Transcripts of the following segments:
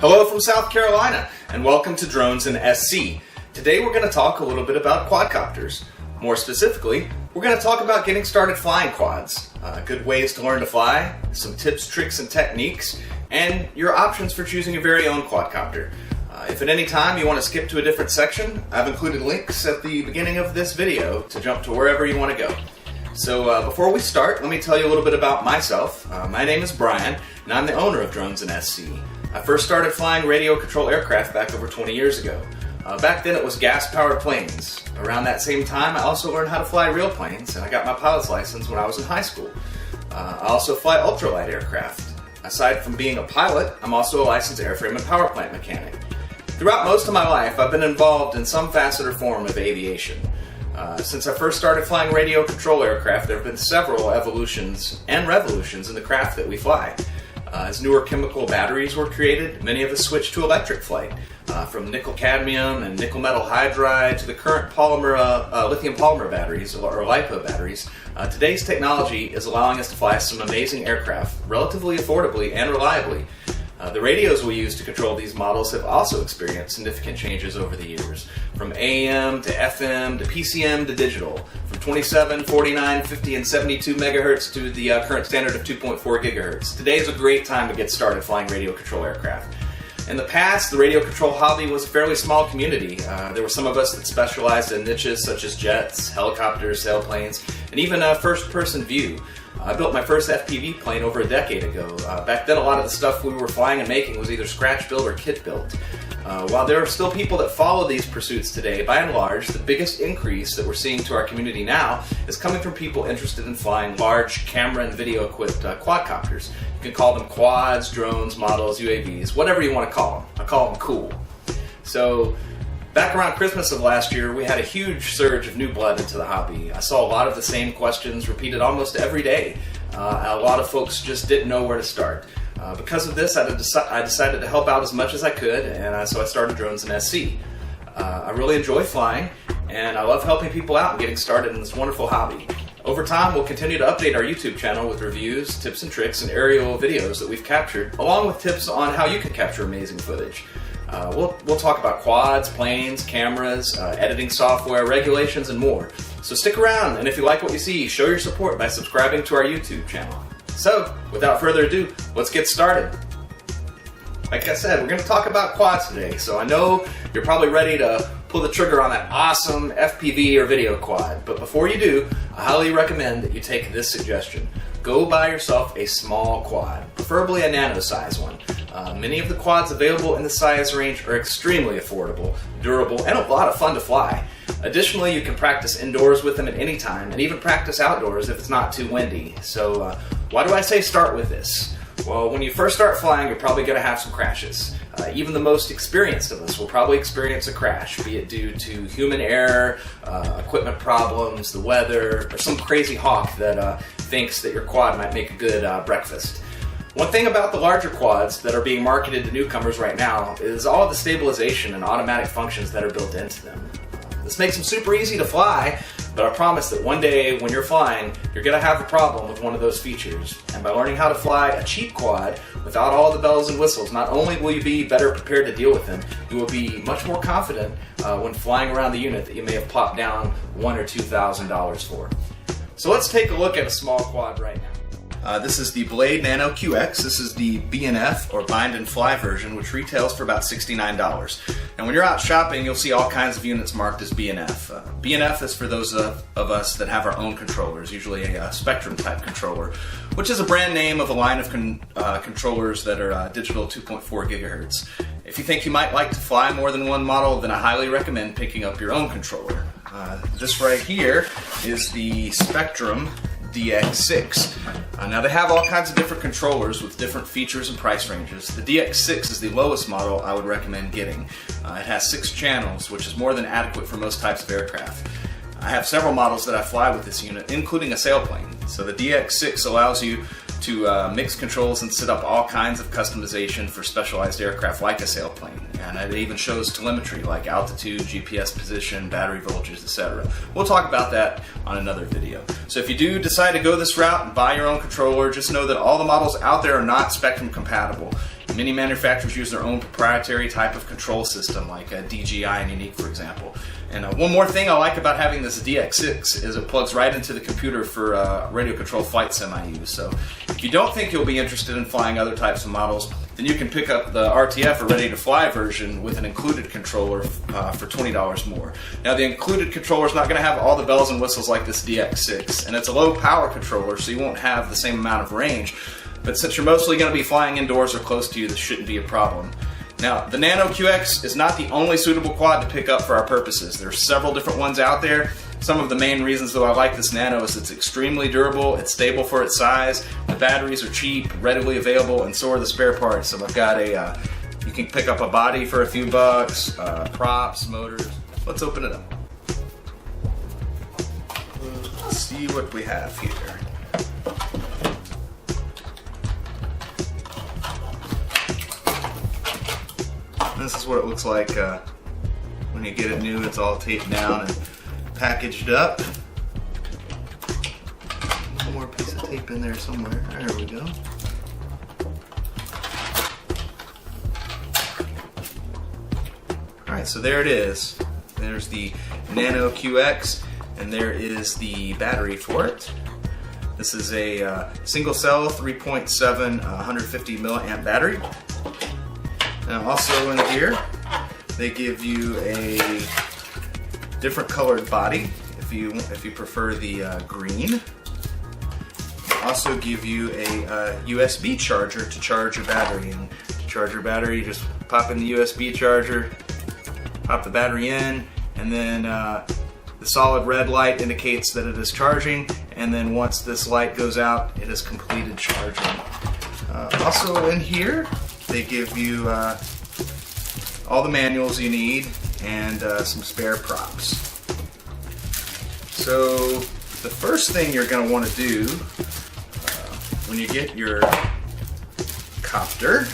Hello from South Carolina, and welcome to Drones and SC. Today we're going to talk a little bit about quadcopters. More specifically, we're going to talk about getting started flying quads, good ways to learn to fly, some tips, tricks, and techniques, and your options for choosing your very own quadcopter. If at any time you want to skip to a different section, I've included links at the beginning of this video to jump to wherever you want to go. So before we start, let me tell you a little bit about myself. My name is Brian, and I'm the owner of Drones and SC. I first started flying radio control aircraft back over 20 years ago. Back then it was gas-powered planes. Around that same time I also learned how to fly real planes, and I got my pilot's license when I was in high school. I also fly ultralight aircraft. Aside from being a pilot, I'm also a licensed airframe and power plant mechanic. Throughout most of my life I've been involved in some facet or form of aviation. Since I first started flying radio control aircraft, there have been several evolutions and revolutions in the craft that we fly. As newer chemical batteries were created, many of us switched to electric flight. From nickel cadmium and nickel metal hydride to the current polymer, lithium polymer batteries or LiPo batteries, today's technology is allowing us to fly some amazing aircraft relatively affordably and reliably. The radios we use to control these models have also experienced significant changes over the years, from AM to FM to PCM to digital, from 27, 49, 50, and 72 megahertz to the current standard of 2.4 gigahertz. Today is a great time to get started flying radio control aircraft. In the past, the radio control hobby was a fairly small community. There were some of us that specialized in niches such as jets, helicopters, sailplanes, and even first-person view. I built my first FPV plane over a decade ago. Back then a lot of the stuff we were flying and making was either scratch built or kit built. While there are still people that follow these pursuits today, by and large, the biggest increase that we're seeing to our community now is coming from people interested in flying large camera and video equipped quadcopters. You can call them quads, drones, models, UAVs, whatever you want to call them. I call them cool. So back around Christmas of last year, we had a huge surge of new blood into the hobby. I saw a lot of the same questions repeated almost every day. A lot of folks just didn't know where to start. Because of this, I decided to help out as much as I could, and so I started Drones and SC. I really enjoy flying, and I love helping people out and getting started in this wonderful hobby. Over time, we'll continue to update our YouTube channel with reviews, tips and tricks, and aerial videos that we've captured, along with tips on how you can capture amazing footage. We'll talk about quads, planes, cameras, editing software, regulations, and more. So stick around, and if you like what you see, show your support by subscribing to our YouTube channel. So, without further ado, let's get started. Like I said, we're going to talk about quads today, so I know you're probably ready to pull the trigger on that awesome FPV or video quad. But before you do, I highly recommend that you take this suggestion. Go buy yourself a small quad, preferably a nano size one. Many of the quads available in the size range are extremely affordable, durable, and a lot of fun to fly. Additionally, you can practice indoors with them at any time, and even practice outdoors if it's not too windy. So why do I say start with this? Well, when you first start flying, you're probably going to have some crashes. Even the most experienced of us will probably experience a crash, be it due to human error, equipment problems, the weather, or some crazy hawk that thinks that your quad might make a good breakfast. One thing about the larger quads that are being marketed to newcomers right now is all of the stabilization and automatic functions that are built into them. This makes them super easy to fly, but I promise that one day when you're flying, you're going to have a problem with one of those features. And by learning how to fly a cheap quad without all the bells and whistles, not only will you be better prepared to deal with them, you will be much more confident when flying around the unit that you may have plopped down $1,000 or $2,000 for. So let's take a look at a small quad right now. This is the Blade Nano QX. This is the BNF or Bind and Fly version, which retails for about $69. And when you're out shopping, you'll see all kinds of units marked as BNF. BNF is for those of us that have our own controllers, usually a Spectrum type controller, which is a brand name of a line of controllers that are digital 2.4 gigahertz. If you think you might like to fly more than one model, then I highly recommend picking up your own controller. This right here is the Spectrum DX6. Now they have all kinds of different controllers with different features and price ranges. The DX6 is the lowest model I would recommend getting. It has 6 channels, which is more than adequate for most types of aircraft. I have several models that I fly with this unit, including a sailplane. So the DX6 allows you to mix controls and set up all kinds of customization for specialized aircraft like a sailplane. And it even shows telemetry like altitude, GPS position, battery voltages, etc. We'll talk about that on another video. So if you do decide to go this route and buy your own controller, just know that all the models out there are not Spectrum compatible. Many manufacturers use their own proprietary type of control system, like DJI and Unique, for example. And one more thing I like about having this DX6 is it plugs right into the computer for radio control flight sim I use. So if you don't think you'll be interested in flying other types of models, then you can pick up the RTF or Ready to Fly version with an included controller for $20 more. Now the included controller is not going to have all the bells and whistles like this DX6, and it's a low power controller, so you won't have the same amount of range. But since you're mostly going to be flying indoors or close to you, this shouldn't be a problem. Now, the Nano QX is not the only suitable quad to pick up for our purposes. There are several different ones out there. Some of the main reasons though I like this Nano is it's extremely durable, it's stable for its size, the batteries are cheap, readily available, and so are the spare parts. So I've got a, you can pick up a body for a few bucks, props, motors. Let's open it up. Let's see what we have here. This is what it looks like when you get it new. It's all taped down and packaged up. One more piece of tape in there somewhere. There we go. Alright, so there it is. There's the Nano QX, and there is the battery for it. This is a single cell 3.7 150 milliamp battery. Now also in here, they give you a different colored body if you prefer the green. They also give you a USB charger to charge your battery. And to charge your battery, you just pop in the USB charger, pop the battery in, and then the solid red light indicates that it is charging. And then once this light goes out, it has completed charging. Also in here, they give you all the manuals you need and some spare props. So the first thing you're going to want to do when you get your copter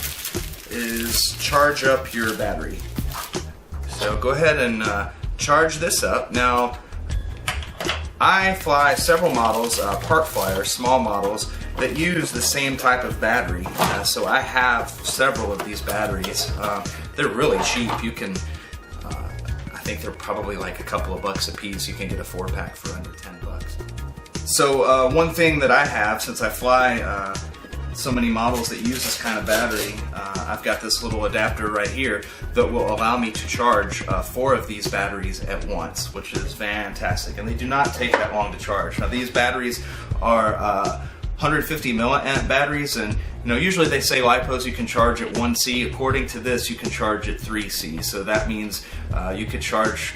is charge up your battery. So go ahead and charge this up. Now I fly several models, park flyers, small models, that use the same type of battery. So I have several of these batteries. They're really cheap. You can, I think they're probably like a couple of bucks a piece. You can get a 4-pack for under 10 bucks. So one thing that I have, since I fly so many models that use this kind of battery, I've got this little adapter right here that will allow me to charge 4 of these batteries at once, which is fantastic. And they do not take that long to charge. Now these batteries are 150 milliamp batteries, and usually they say LiPos you can charge at 1C. According to this, you can charge at 3C. So that means you could charge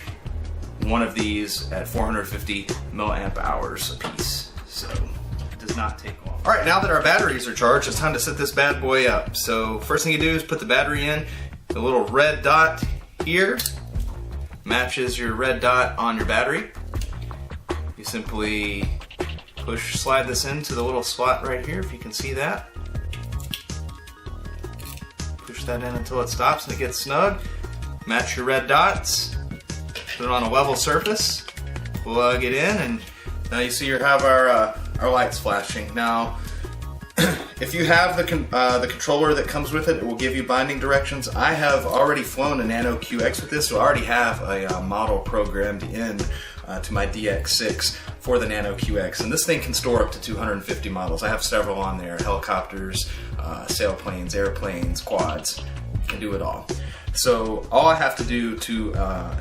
one of these at 450 milliamp hours a piece. So it does not take long. All right, now that our batteries are charged, it's time to set this bad boy up. So first thing you do is put the battery in. The little red dot here matches your red dot on your battery. You simply slide this into the little slot right here, if you can see that. Push that in until it stops and it gets snug. Match your red dots. Put it on a level surface. Plug it in, and now you see you have our lights flashing. Now, if you have the controller that comes with it, it will give you binding directions. I have already flown a Nano QX with this, so I already have a model programmed in to my DX6 for the Nano QX, and this thing can store up to 250 models. I have several on there: helicopters, sailplanes, airplanes, quads. You can do it all. So all I have to do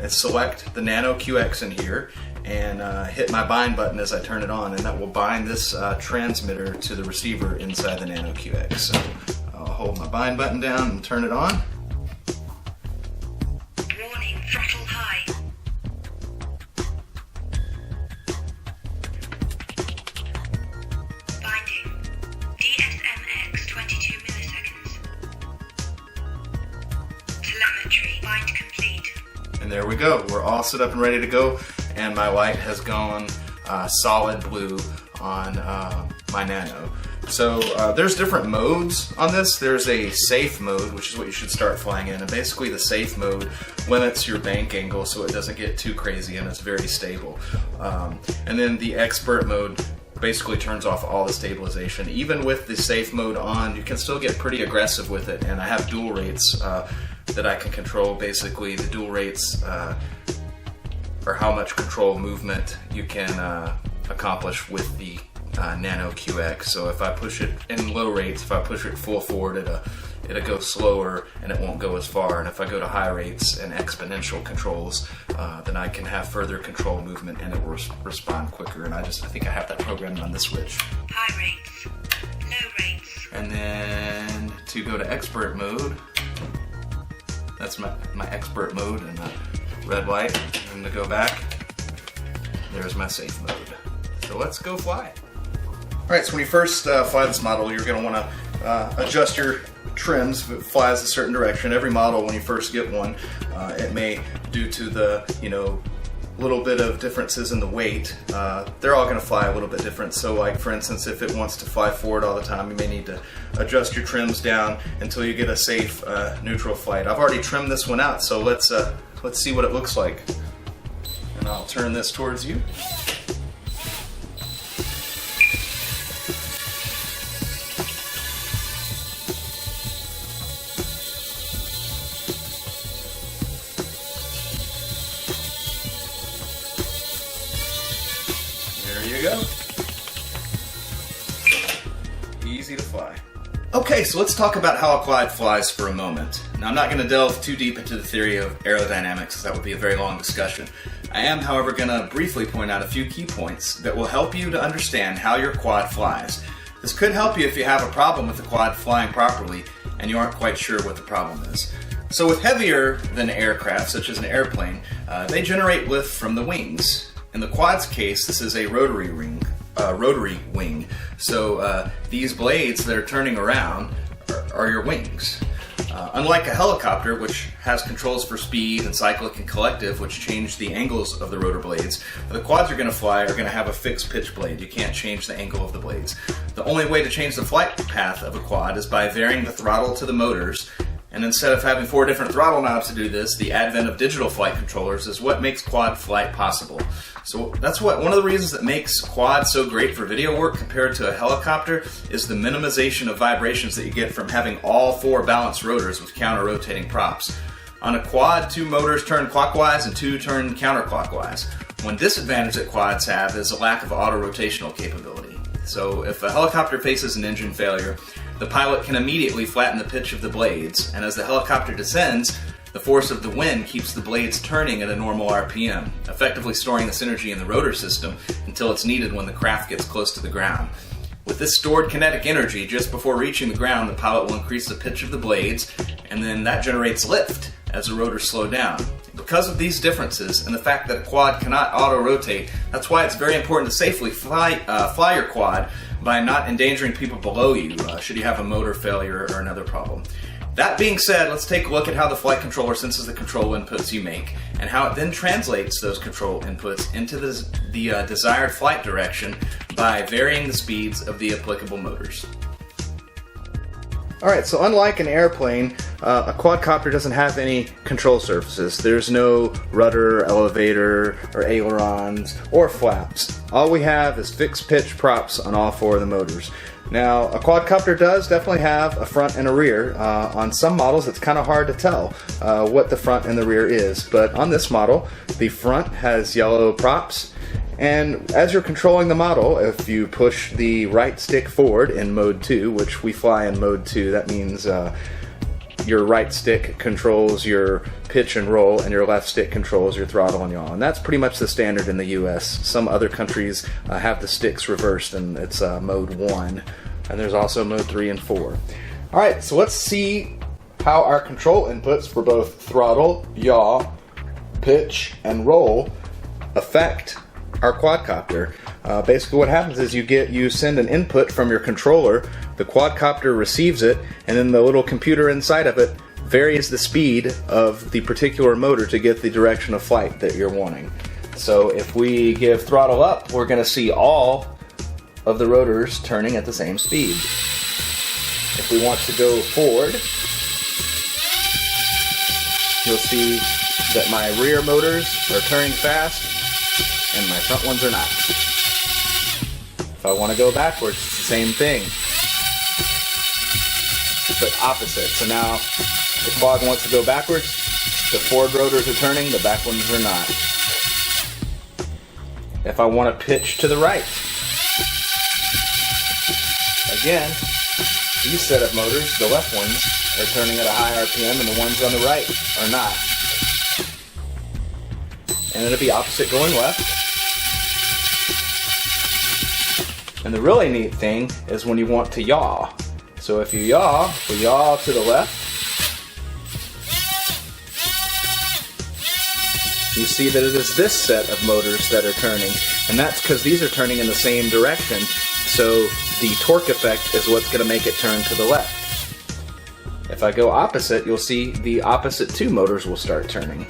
is select the Nano QX in here and hit my bind button as I turn it on, and that will bind this transmitter to the receiver inside the Nano QX. So I'll hold my bind button down and turn it on. Warning, throttle high. Binding. DSMX 22 milliseconds. Telemetry, bind complete. And there we go. We're all set up and ready to go. And my light has gone solid blue on my Nano. So there's different modes on this. There's a safe mode, which is what you should start flying in. And basically the safe mode limits your bank angle so it doesn't get too crazy and it's very stable. And then the expert mode basically turns off all the stabilization. Even with the safe mode on, you can still get pretty aggressive with it, and I have dual rates that I can control. Basically, the dual rates are how much control movement you can accomplish with the Nano QX. So if I push it in low rates, if I push it full forward, it'll go slower and it won't go as far. And if I go to high rates and exponential controls, then I can have further control movement and it will respond quicker. And I think I have that programmed on the switch. High rates. Low rates. And then to go to expert mode, that's my expert mode in the red light. And to go back, there's my safe mode. So let's go fly. Alright, so when you first fly this model, you're going to want to adjust your trims if it flies a certain direction. Every model, when you first get one, it may, due to the, little bit of differences in the weight, they're all going to fly a little bit different. So like, for instance, if it wants to fly forward all the time, you may need to adjust your trims down until you get a safe neutral flight. I've already trimmed this one out, so let's see what it looks like. And I'll turn this towards you. There you go. Easy to fly. Okay, so let's talk about how a quad flies for a moment. Now, I'm not going to delve too deep into the theory of aerodynamics, because that would be a very long discussion. I am, however, going to briefly point out a few key points that will help you to understand how your quad flies. This could help you if you have a problem with the quad flying properly and you aren't quite sure what the problem is. So with heavier than aircraft, such as an airplane, they generate lift from the wings. In the quad's case, this is a rotary wing. So these blades that are turning around are your wings. Unlike a helicopter, which has controls for speed and cyclic and collective, which change the angles of the rotor blades, the quads you're going to fly are going to have a fixed pitch blade. You can't change the angle of the blades. The only way to change the flight path of a quad is by varying the throttle to the motors. And instead of having 4 different throttle knobs to do this, the advent of digital flight controllers is what makes quad flight possible. So that's one of the reasons that makes quad so great for video work compared to a helicopter is the minimization of vibrations that you get from having all 4 balanced rotors with counter-rotating props. On a quad, 2 motors turn clockwise and 2 turn counterclockwise. One disadvantage that quads have is a lack of auto-rotational capability. So if a helicopter faces an engine failure, the pilot can immediately flatten the pitch of the blades, and as the helicopter descends, the force of the wind keeps the blades turning at a normal RPM, effectively storing this energy in the rotor system until it's needed when the craft gets close to the ground. With this stored kinetic energy, just before reaching the ground, the pilot will increase the pitch of the blades, and then that generates lift as the rotors slow down. Because of these differences and the fact that a quad cannot auto-rotate, that's why it's very important to safely fly your quad by not endangering people below you should you have a motor failure or another problem. That being said, let's take a look at how the flight controller senses the control inputs you make and how it then translates those control inputs into the desired flight direction by varying the speeds of the applicable motors. Alright, so unlike an airplane, a quadcopter doesn't have any control surfaces. There's no rudder, elevator, or ailerons, or flaps. All we have is fixed pitch props on all 4 of the motors. Now, a quadcopter does definitely have a front and a rear. On some models, it's kind of hard to tell what the front and the rear is, but on this model, the front has yellow props. And as you're controlling the model, if you push the right stick forward in mode 2, which we fly in mode 2, that means your right stick controls your pitch and roll, and your left stick controls your throttle and yaw. And that's pretty much the standard in the US. Some other countries have the sticks reversed, and it's mode 1. And there's also mode 3 and 4. Alright, so let's see how our control inputs for both throttle, yaw, pitch, and roll affect our quadcopter. Basically what happens is you send an input from your controller, the quadcopter receives it, and then the little computer inside of it varies the speed of the particular motor to get the direction of flight that you're wanting. So if we give throttle up, we're going to see all of the rotors turning at the same speed. If we want to go forward, you'll see that my rear motors are turning fast and my front ones are not. If I want to go backwards, it's the same thing, but opposite. So now the quad wants to go backwards, the forward rotors are turning, the back ones are not. If I want to pitch to the right, again, these set of motors, the left ones, are turning at a high RPM and the ones on the right are not. And it'll be opposite going left. And the really neat thing is when you want to yaw. So if you yaw, we yaw to the left. You see that it is this set of motors that are turning, and that's because these are turning in the same direction, so the torque effect is what's going to make it turn to the left. If I go opposite, you'll see the opposite two motors will start turning.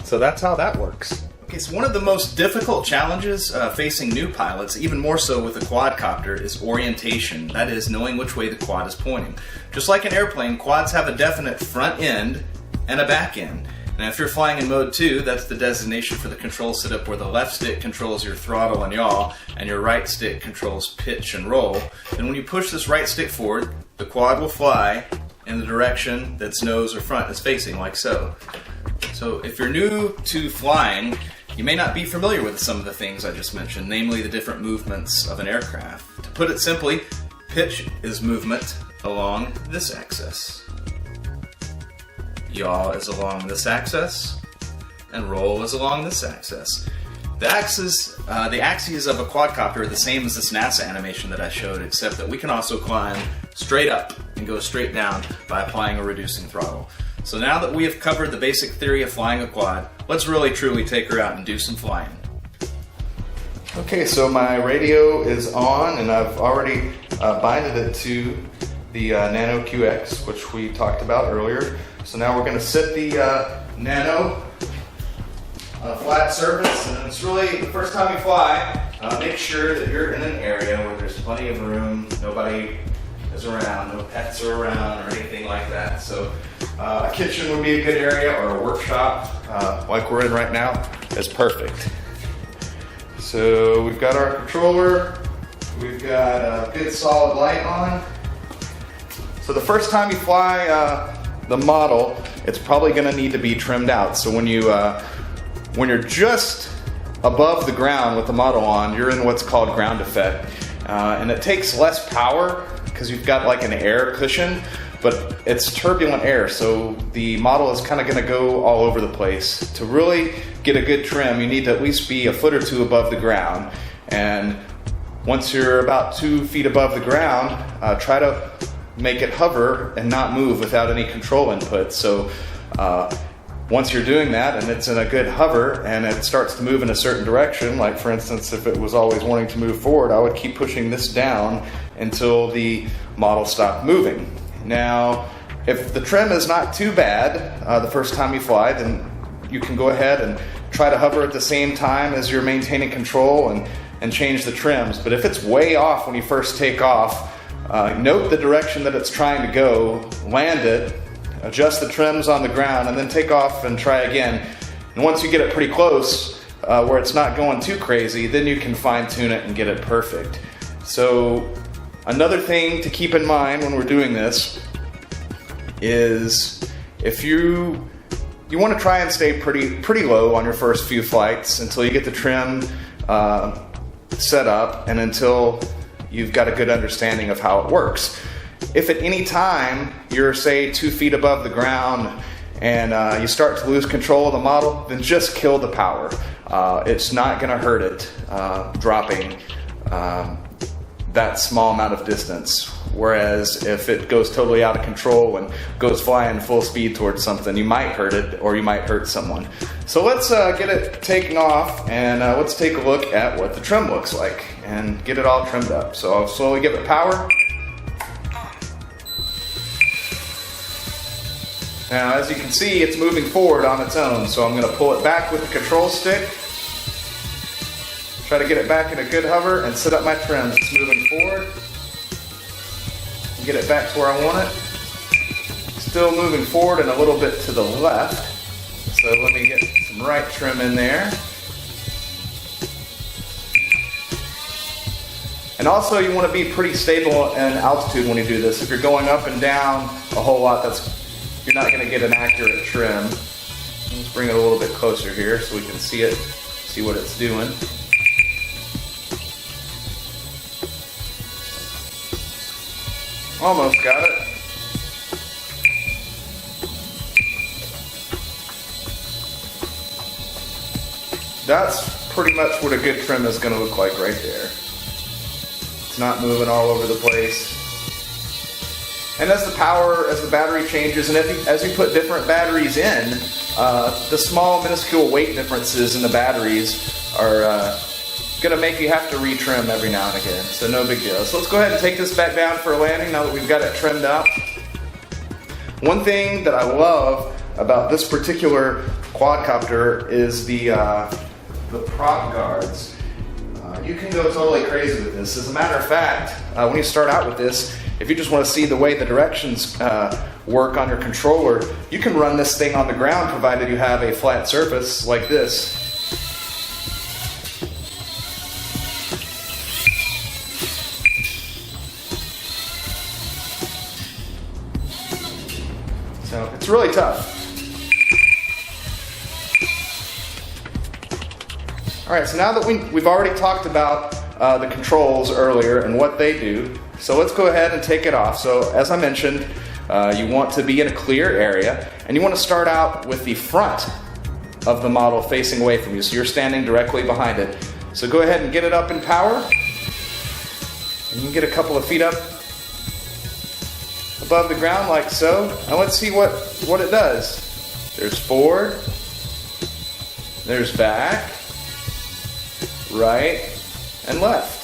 So that's how that works. Okay, so one of the most difficult challenges facing new pilots, even more so with a quadcopter, is orientation. That is, knowing which way the quad is pointing. Just like an airplane, quads have a definite front end and a back end. Now if you're flying in mode 2, that's the designation for the control setup where the left stick controls your throttle and yaw, and your right stick controls pitch and roll. And when you push this right stick forward, the quad will fly in the direction that its nose or front is facing, like so. So if you're new to flying, you may not be familiar with some of the things I just mentioned, namely the different movements of an aircraft. To put it simply, pitch is movement along this axis. Yaw is along this axis, and roll is along this axis. The axes of a quadcopter are the same as this NASA animation that I showed, except that we can also climb straight up and go straight down by applying a reducing throttle. So now that we have covered the basic theory of flying a quad, let's really truly take her out and do some flying. Okay, so my radio is on and I've already binded it to the Nano QX, which we talked about earlier. So now we're going to set the Nano on a flat surface, and it's really, the first time you fly, make sure that you're in an area where there's plenty of room, nobody is around, no pets are around or anything like that. So a kitchen would be a good area, or a workshop like we're in right now is perfect. So we've got our controller, we've got a good solid light on. So the first time you fly the model, it's probably going to need to be trimmed out. So when you're just above the ground with the model on, you're in what's called ground effect, and it takes less power because you've got like an air cushion, but it's turbulent air, so the model is kind of going to go all over the place. To really get a good trim, you need to at least be a foot or two above the ground, and once you're about 2 feet above the ground, try to make it hover and not move without any control input. So once you're doing that and it's in a good hover and it starts to move in a certain direction, like for instance if it was always wanting to move forward, I would keep pushing this down until the model stopped moving. Now if the trim is not too bad the first time you fly, then you can go ahead and try to hover at the same time as you're maintaining control and change the trims. But if it's way off when you first take off, note the direction that it's trying to go, land it, adjust the trims on the ground, and then take off and try again. And once you get it pretty close, where it's not going too crazy, then you can fine tune it and get it perfect. So another thing to keep in mind when we're doing this is if you want to try and stay pretty low on your first few flights until you get the trim set up and until you've got a good understanding of how it works. If at any time you're, say, 2 feet above the ground and you start to lose control of the model, then just kill the power. It's not going to hurt it dropping that small amount of distance. Whereas if it goes totally out of control and goes flying full speed towards something, you might hurt it or you might hurt someone. So let's get it taken off and let's take a look at what the trim looks like and get it all trimmed up. So I'll slowly give it power. Now as you can see, it's moving forward on its own, so I'm going to pull it back with the control stick, try to get it back in a good hover and set up my trims. It's moving forward. Get it back to where I want it. Still moving forward and a little bit to the left. So let me get some some right trim in there. And also you want to be pretty stable in altitude when you do this. If you're going up and down a whole lot, you're not going to get an accurate trim. Let's bring it a little bit closer here so we can see it, see what it's doing. Almost got it. That's pretty much what a good trim is going to look like right there. It's not moving all over the place. And as the battery changes, and as you put different batteries in, the small minuscule weight differences in the batteries are going to make you have to retrim every now and again. So no big deal. So let's go ahead and take this back down for a landing now that we've got it trimmed up. One thing that I love about this particular quadcopter is the prop guards. You can go totally crazy with this. As a matter of fact, when you start out with this, if you just want to see the way the directions work on your controller, you can run this thing on the ground provided you have a flat surface like this. So it's really tough. Alright, so now that we've already talked about the controls earlier and what they do, so let's go ahead and take it off. So as I mentioned, you want to be in a clear area, and you want to start out with the front of the model facing away from you, so you're standing directly behind it. So go ahead and get it up in power, and you can get a couple of feet up above the ground like so. Now let's see what it does. There's forward, there's back, right, and left.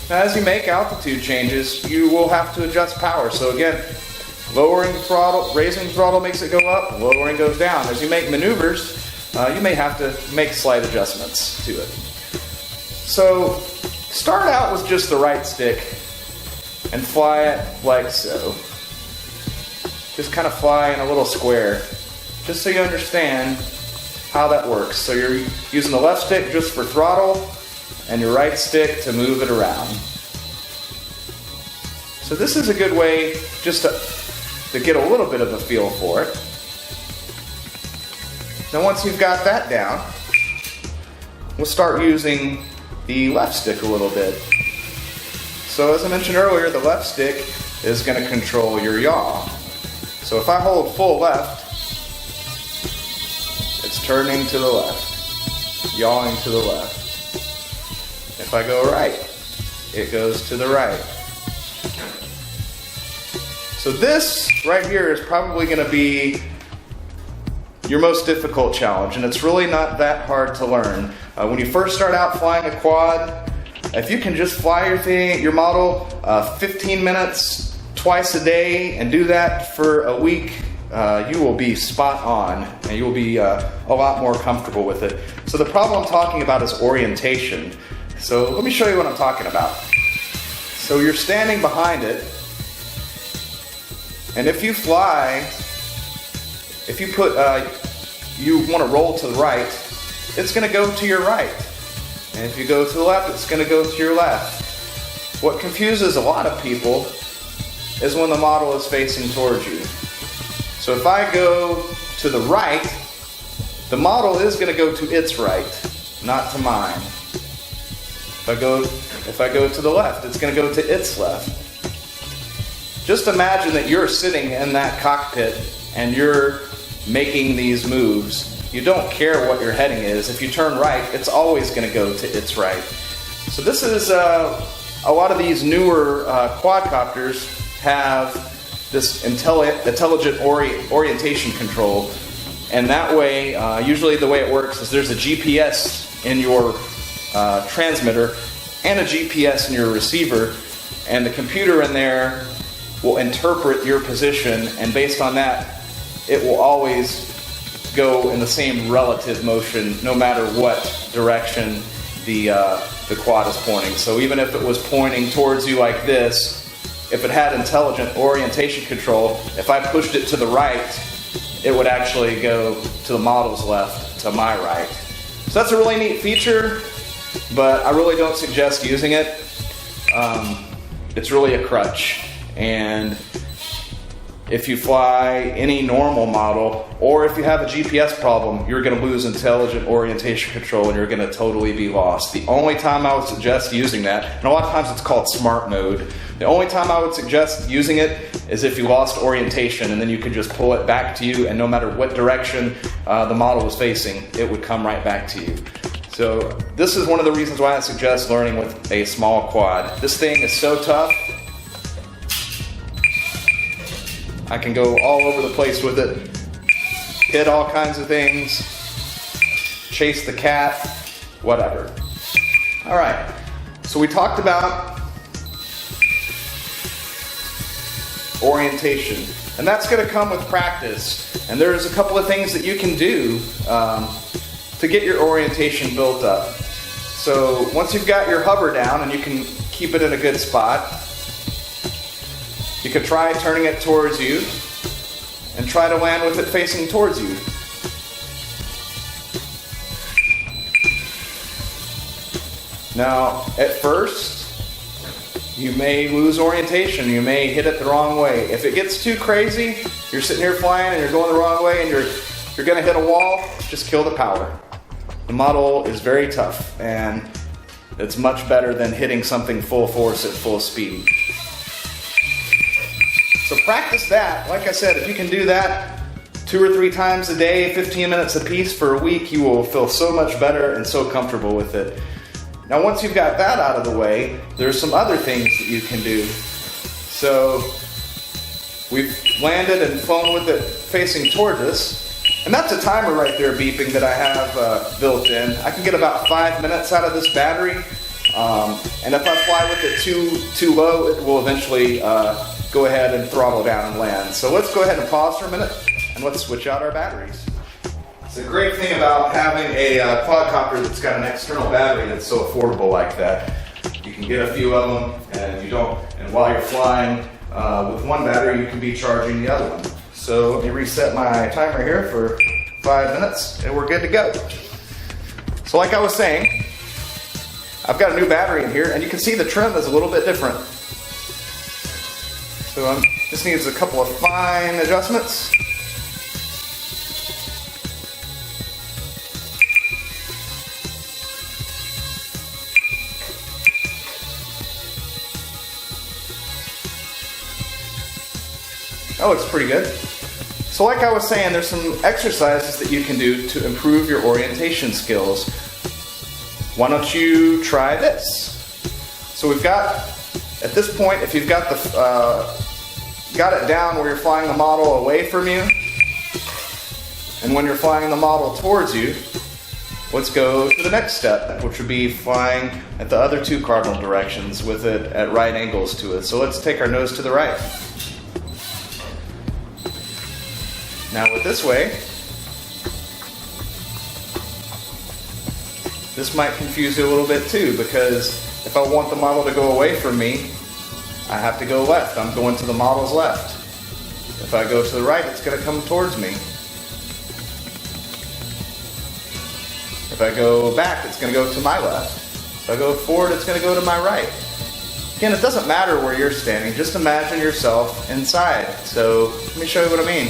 Now as you make altitude changes, you will have to adjust power. So again, lowering the throttle, raising the throttle makes it go up, lowering goes down. As you make maneuvers, you may have to make slight adjustments to it. So start out with just the right stick and fly it like so. Just kind of fly in a little square, just so you understand how that works. So you're using the left stick just for throttle and your right stick to move it around. So this is a good way just to get a little bit of a feel for it. Now once you've got that down, we'll start using the left stick a little bit. So as I mentioned earlier, the left stick is going to control your yaw. So if I hold full left, it's turning to the left, yawing to the left. If I go right, it goes to the right. So this right here is probably going to be your most difficult challenge, and it's really not that hard to learn. When you first start out flying a quad, if you can just fly your model 15 minutes twice a day and do that for a week, you will be spot on, and you will be a lot more comfortable with it. So the problem I'm talking about is orientation. So let me show you what I'm talking about. So you're standing behind it, and if you fly, if you put, you want to roll to the right, it's going to go to your right. And if you go to the left, it's going to go to your left. What confuses a lot of people is when the model is facing towards you. So if I go to the right, the model is going to go to its right, not to mine. If I go to the left, it's going to go to its left. Just imagine that you're sitting in that cockpit and you're making these moves. You don't care what your heading is. If you turn right, it's always going to go to its right. So this is a lot of these newer quadcopters have this intelligent orientation control, and that way, usually the way it works is there's a GPS in your transmitter and a GPS in your receiver, and the computer in there will interpret your position, and based on that, it will always go in the same relative motion no matter what direction the quad is pointing. So even if it was pointing towards you like this, if it had intelligent orientation control, if I pushed it to the right, it would actually go to the model's left. to my right. So that's a really neat feature, but I really don't suggest using it. It's really a crutch, and if you fly any normal model, or if you have a GPS problem, you're going to lose intelligent orientation control and you're going to totally be lost. The only time I would suggest using that, and a lot of times it's called smart mode, the only time I would suggest using it is if you lost orientation, and then you could just pull it back to you, and no matter what direction the model was facing, it would come right back to you. So this is one of the reasons why I suggest learning with a small quad. This thing is so tough. I can go all over the place with it, hit all kinds of things, chase the cat, whatever. All right, so we talked about orientation, and that's going to come with practice. And there's a couple of things that you can do to get your orientation built up. So once you've got your hover down and you can keep it in a good spot, you could try turning it towards you and try to land with it facing towards you. Now, at first, you may lose orientation. You may hit it the wrong way. If it gets too crazy, you're sitting here flying and you're going the wrong way and you're going to hit a wall, just kill the power. The model is very tough, and it's much better than hitting something full force at full speed. So practice that. Like I said, if you can do that 2 or 3 times a day, 15 minutes a piece for a week, you will feel so much better and so comfortable with it. Now once you've got that out of the way, there's some other things that you can do. So we've landed and flown with it facing towards us. And that's a timer right there beeping that I have built in. I can get about 5 minutes out of this battery. And if I fly with it too low, it will eventually go ahead and throttle down and land. So let's go ahead and pause for a minute and let's switch out our batteries. It's a great thing about having a quadcopter that's got an external battery that's so affordable like that. You can get a few of them, and while you're flying with one battery, you can be charging the other one. So let me reset my timer here for 5 minutes and we're good to go. So like I was saying, I've got a new battery in here, and you can see the trim is a little bit different. So this needs a couple of fine adjustments. That looks pretty good. So like I was saying, there's some exercises that you can do to improve your orientation skills. Why don't you try this? So we've got, at this point, if you've got got it down where you're flying the model away from you, and when you're flying the model towards you, let's go to the next step, which would be flying at the other 2 cardinal directions with it at right angles to it. So let's take our nose to the right. Now with this way, this might confuse you a little bit too, because if I want the model to go away from me, I have to go left. I'm going to the model's left. If I go to the right, it's going to come towards me. If I go back, it's going to go to my left. If I go forward, it's going to go to my right. Again, it doesn't matter where you're standing. Just imagine yourself inside. So let me show you what I mean.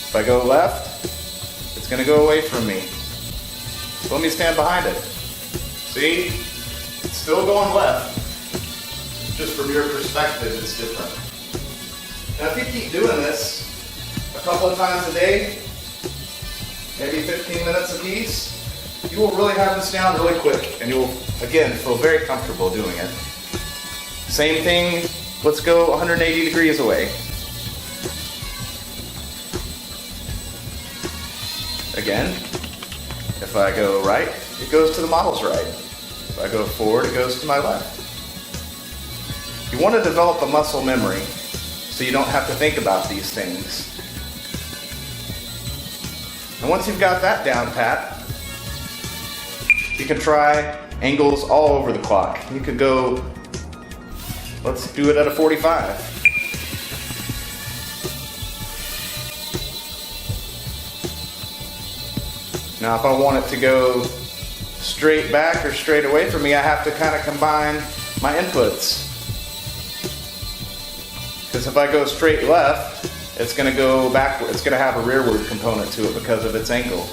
If I go left, it's going to go away from me. So let me stand behind it. See? It's still going left. Just from your perspective, it's different. Now if you keep doing this a couple of times a day, maybe 15 minutes a piece, you will really have this down really quick, and you'll, again, feel very comfortable doing it. Same thing, let's go 180 degrees away. Again, if I go right, it goes to the model's right. If I go forward, it goes to my left. You want to develop a muscle memory so you don't have to think about these things. And once you've got that down pat, you can try angles all over the clock. You could go, let's do it at a 45. Now if I want it to go straight back or straight away from me, I have to kind of combine my inputs. Because if I go straight left, it's going to go backward. It's going to have a rearward component to it because of its angle.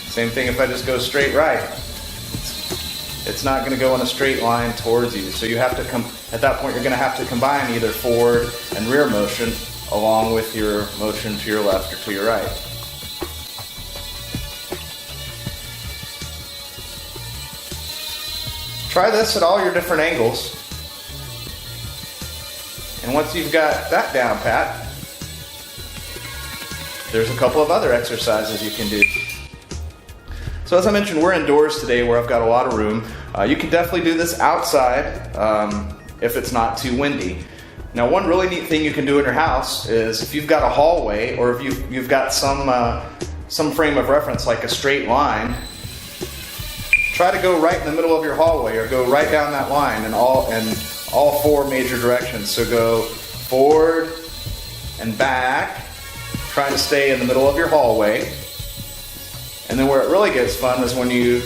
Same thing if I just go straight right. It's not going to go in a straight line towards you. So you have to at that point you're going to have to combine either forward and rear motion along with your motion to your left or to your right. Try this at all your different angles. And once you've got that down pat, there's a couple of other exercises you can do. So as I mentioned, we're indoors today where I've got a lot of room. You can definitely do this outside if it's not too windy. Now one really neat thing you can do in your house is if you've got a hallway or if you've got some frame of reference like a straight line, try to go right in the middle of your hallway or go right down that line in all four major directions. So go forward and back, trying to stay in the middle of your hallway. And then where it really gets fun is when you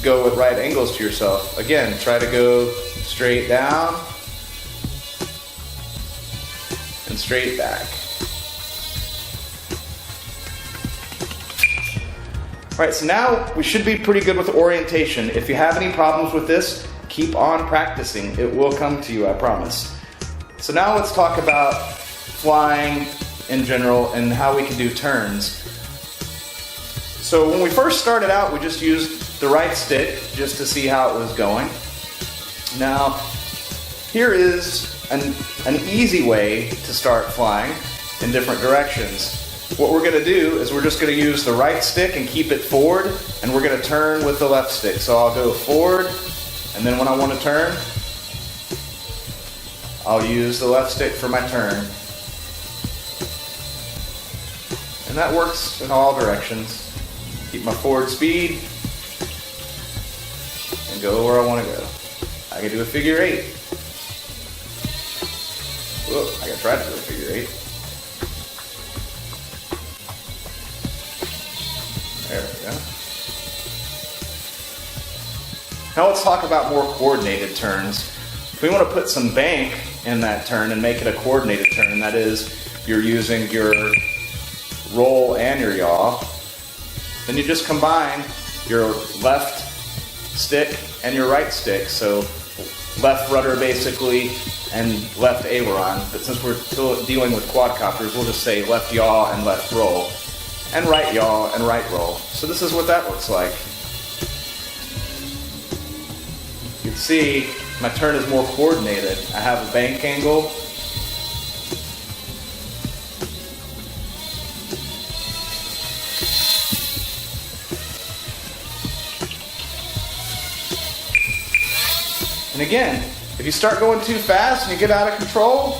go at right angles to yourself. Again, try to go straight down and straight back. All right, so now we should be pretty good with orientation. If you have any problems with this, keep on practicing. It will come to you, I promise. So now let's talk about flying in general and how we can do turns. So when we first started out, we just used the right stick just to see how it was going. Now, here is an easy way to start flying in different directions. What we're going to do is we're just going to use the right stick and keep it forward, and we're going to turn with the left stick. So I'll go forward, and then when I want to turn, I'll use the left stick for my turn. And that works in all directions. Keep my forward speed and go where I want to go. I can do a figure eight. Whoa, I can try to do a figure eight. There we go. Now let's talk about more coordinated turns. If we want to put some bank in that turn and make it a coordinated turn, that is, you're using your roll and your yaw, then you just combine your left stick and your right stick. So left rudder basically and left aileron. But since we're still dealing with quadcopters, we'll just say left yaw and left roll. And right yaw and right roll. So this is what that looks like. You can see my turn is more coordinated. I have a bank angle. And again, if you start going too fast and you get out of control,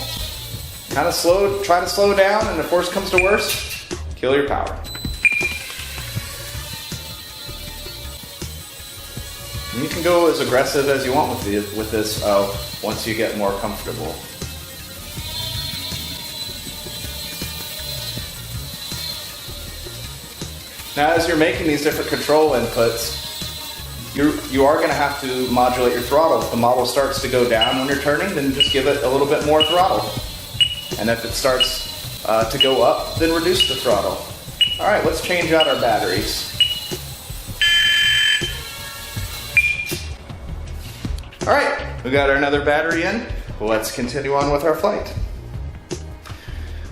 try to slow down, and if worse comes to worse, kill your power. And you can go as aggressive as you want with this once you get more comfortable. Now as you're making these different control inputs, you are going to have to modulate your throttle. If the model starts to go down when you're turning, then just give it a little bit more throttle. And if it starts to go up, then reduce the throttle. All right, let's change out our batteries. All right, we got another battery in. Let's continue on with our flight.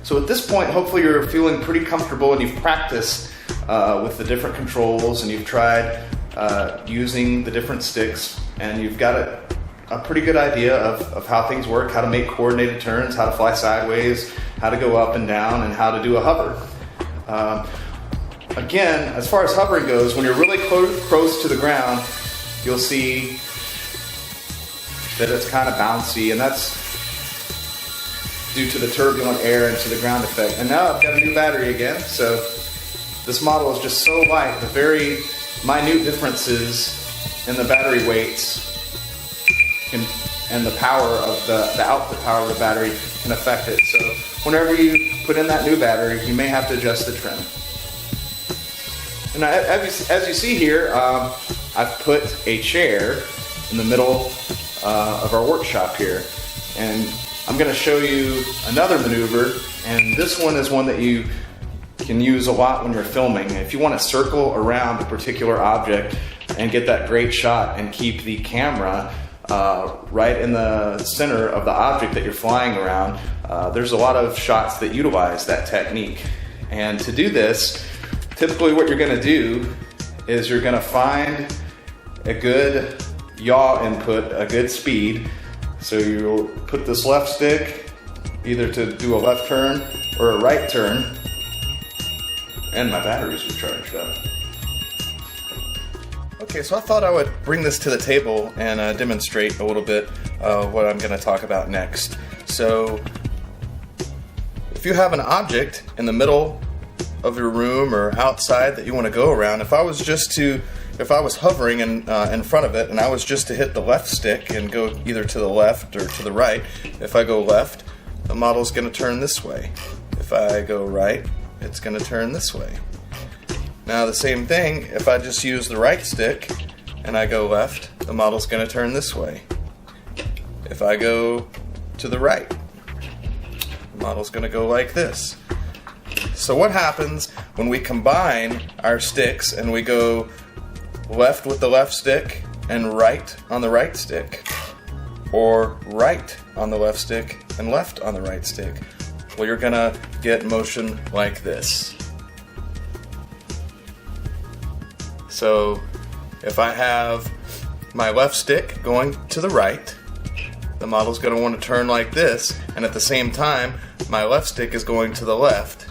So at this point, hopefully you're feeling pretty comfortable and you've practiced with the different controls and you've tried using the different sticks, and you've got a pretty good idea of how things work, how to make coordinated turns, how to fly sideways, how to go up and down, and how to do a hover. Again, as far as hovering goes, when you're really close to the ground, you'll see that it's kind of bouncy, and that's due to the turbulent air and to the ground effect. And now I've got a new battery again, so this model is just so light. The very minute differences in the battery weights and the power of the output power of the battery can affect it. So whenever you put in that new battery, you may have to adjust the trim. And as you see here, I've put a chair in the middle of our workshop here. And I'm going to show you another maneuver, and this one is one that you can use a lot when you're filming. If you want to circle around a particular object and get that great shot and keep the camera right in the center of the object that you're flying around, there's a lot of shots that utilize that technique. And to do this, typically what you're going to do is you're going to find a good yaw input, a good speed. So you'll put this left stick either to do a left turn or a right turn. And my batteries are charged up. Okay, so I thought I would bring this to the table and demonstrate a little bit what I'm going to talk about next. So if you have an object in the middle of your room or outside that you want to go around, if I was hovering in front of it and I was just to hit the left stick and go either to the left or to the right, if I go left, the model's going to turn this way. If I go right, it's going to turn this way. Now the same thing, if I just use the right stick and I go left, the model's going to turn this way. If I go to the right, the model's going to go like this. So what happens when we combine our sticks and we go left with the left stick and right on the right stick, or right on the left stick and left on the right stick? Well, you're gonna get motion like this. So if I have my left stick going to the right, the model's gonna want to turn like this, and at the same time my left stick is going to the left,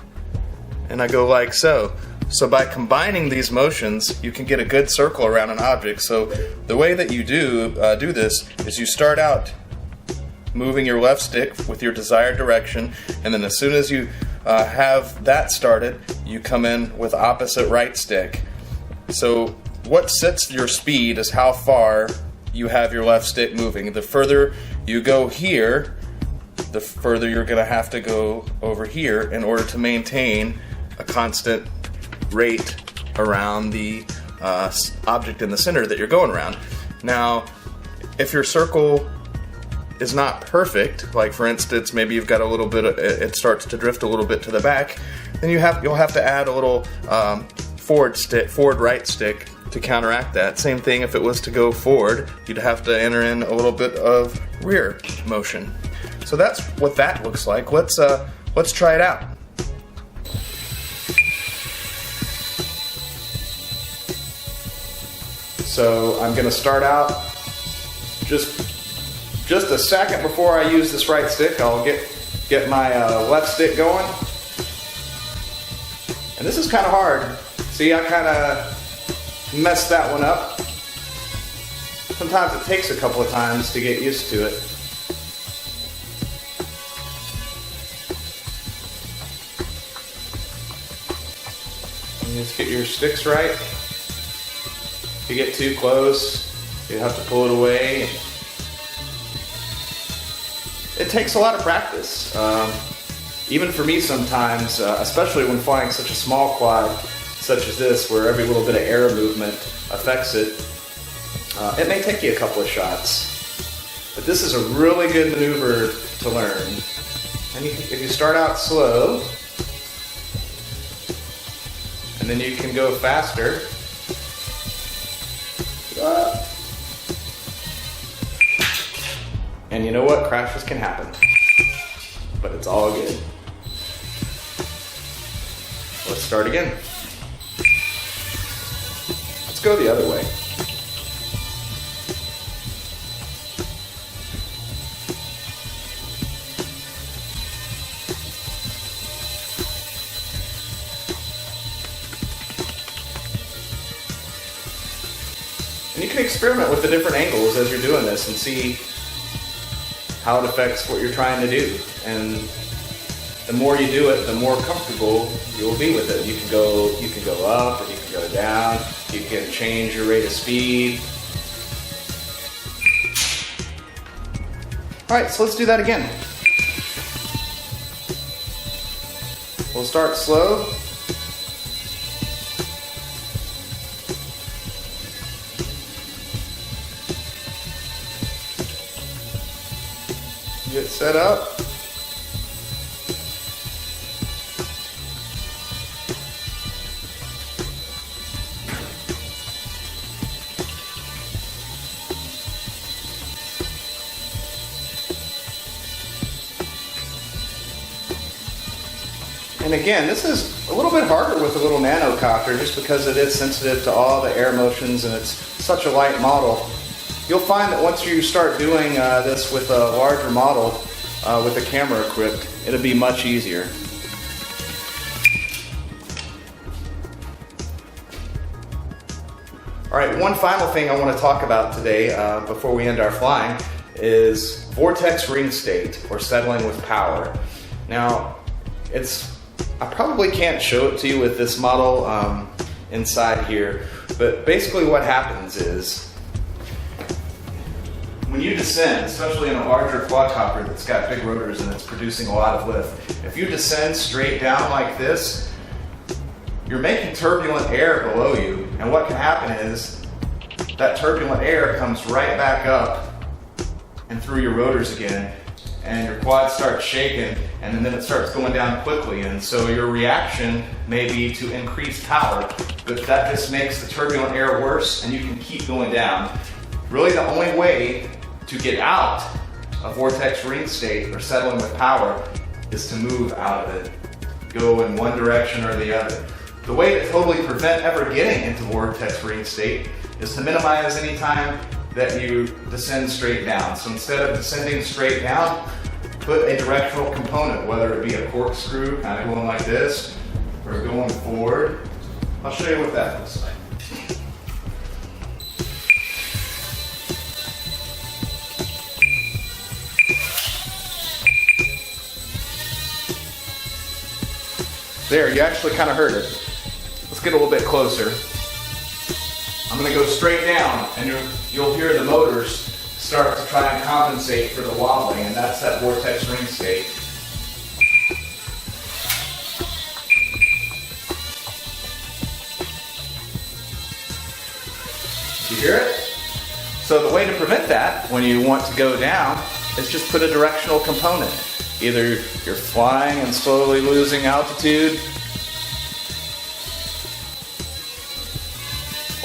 and I go like so. So by combining these motions, you can get a good circle around an object. So the way that you do this is you start out moving your left stick with your desired direction, and then as soon as you have that started, you come in with opposite right stick. So what sets your speed is how far you have your left stick moving. The further you go here, the further you're going to have to go over here in order to maintain a constant rate around the object in the center that you're going around. Now, if your circle is not perfect, like for instance, maybe you've got a little bit of, it starts to drift a little bit to the back, then you'll have to add a little forward right stick to counteract that. Same thing if it was to go forward, you'd have to enter in a little bit of rear motion. So that's what that looks like. Let's try it out. So I'm going to start out just a second before I use this right stick. I'll get my left stick going. And this is kind of hard. See, I kind of messed that one up. Sometimes it takes a couple of times to get used to it. And just get your sticks right. If you get too close, you have to pull it away. It takes a lot of practice. Even for me sometimes, especially when flying such a small quad such as this, where every little bit of air movement affects it, it may take you a couple of shots. But this is a really good maneuver to learn. And if you start out slow, and then you can go faster. And you know what? Crashes can happen. But it's all good. Let's start again. Let's go the other way. And you can experiment with the different angles as you're doing this and see how it affects what you're trying to do. And the more you do it, the more comfortable you'll be with it. You can go up, or you can go down, you can change your rate of speed. Alright, so let's do that again. We'll start slow. Get set up. And again, this is a little bit harder with the little nanocopter just because it is sensitive to all the air motions and it's such a light model. You'll find that once you start doing this with a larger model with the camera equipped, it'll be much easier. Alright, one final thing I want to talk about today before we end our flying is vortex ring state, or settling with power. Now, I probably can't show it to you with this model inside here, but basically what happens is when you descend, especially in a larger quadcopter that's got big rotors and it's producing a lot of lift, if you descend straight down like this, you're making turbulent air below you, and what can happen is that turbulent air comes right back up and through your rotors again, and your quad starts shaking, and then it starts going down quickly, and so your reaction may be to increase power, but that just makes the turbulent air worse and you can keep going down. Really the only way to get out of vortex ring state or settling with power is to move out of it. Go in one direction or the other. The way to totally prevent ever getting into vortex ring state is to minimize any time that you descend straight down. So instead of descending straight down, put a directional component, whether it be a corkscrew, kind of going like this, or going forward. I'll show you what that looks like. There, you actually kind of heard it. Let's get a little bit closer. I'm going to go straight down, and you'll hear the motors start to try and compensate for the wobbling, and that's that vortex ring state. You hear it? So the way to prevent that when you want to go down is just put a directional component. Either you're flying and slowly losing altitude,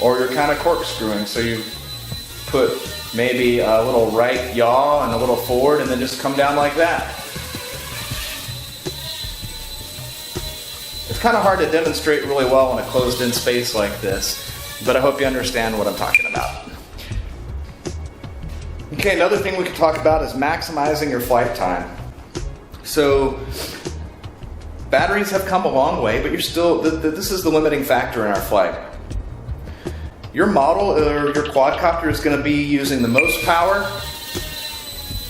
or you're kind of corkscrewing, so you put maybe a little right yaw and a little forward and then just come down like that. It's kind of hard to demonstrate really well in a closed-in space like this, but I hope you understand what I'm talking about. Okay, another thing we can talk about is maximizing your flight time. So batteries have come a long way, but you're still, this is the limiting factor in our flight. Your model or your quadcopter is going to be using the most power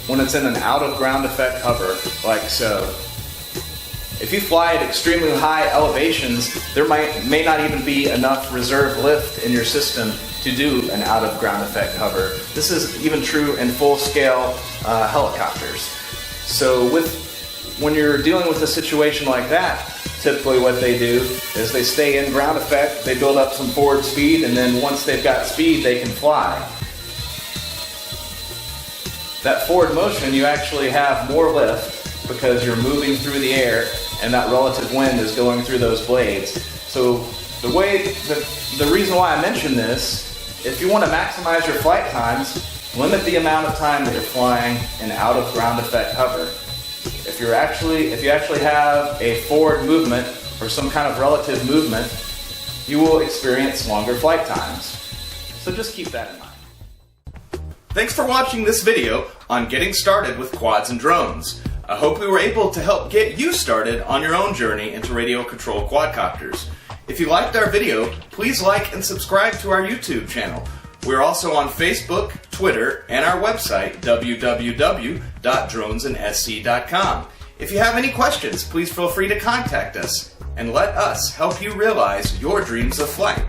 when it's in an out of ground effect hover, like so. If you fly at extremely high elevations, there may not even be enough reserve lift in your system to do an out of ground effect hover. This is even true in full scale helicopters. So when you're dealing with a situation like that, typically what they do is they stay in ground effect, they build up some forward speed, and then once they've got speed, they can fly. That forward motion, you actually have more lift because you're moving through the air and that relative wind is going through those blades. So the reason why I mention this, if you want to maximize your flight times, limit the amount of time that you're flying in out of ground effect hover. If you actually have a forward movement or some kind of relative movement, you will experience longer flight times. So just keep that in mind. Thanks for watching this video on getting started with quads and drones. I hope we were able to help get you started on your own journey into radio-controlled quadcopters. If you liked our video, please like and subscribe to our YouTube channel. We're also on Facebook, Twitter, and our website, www.dronesandsc.com. If you have any questions, please feel free to contact us and let us help you realize your dreams of flight.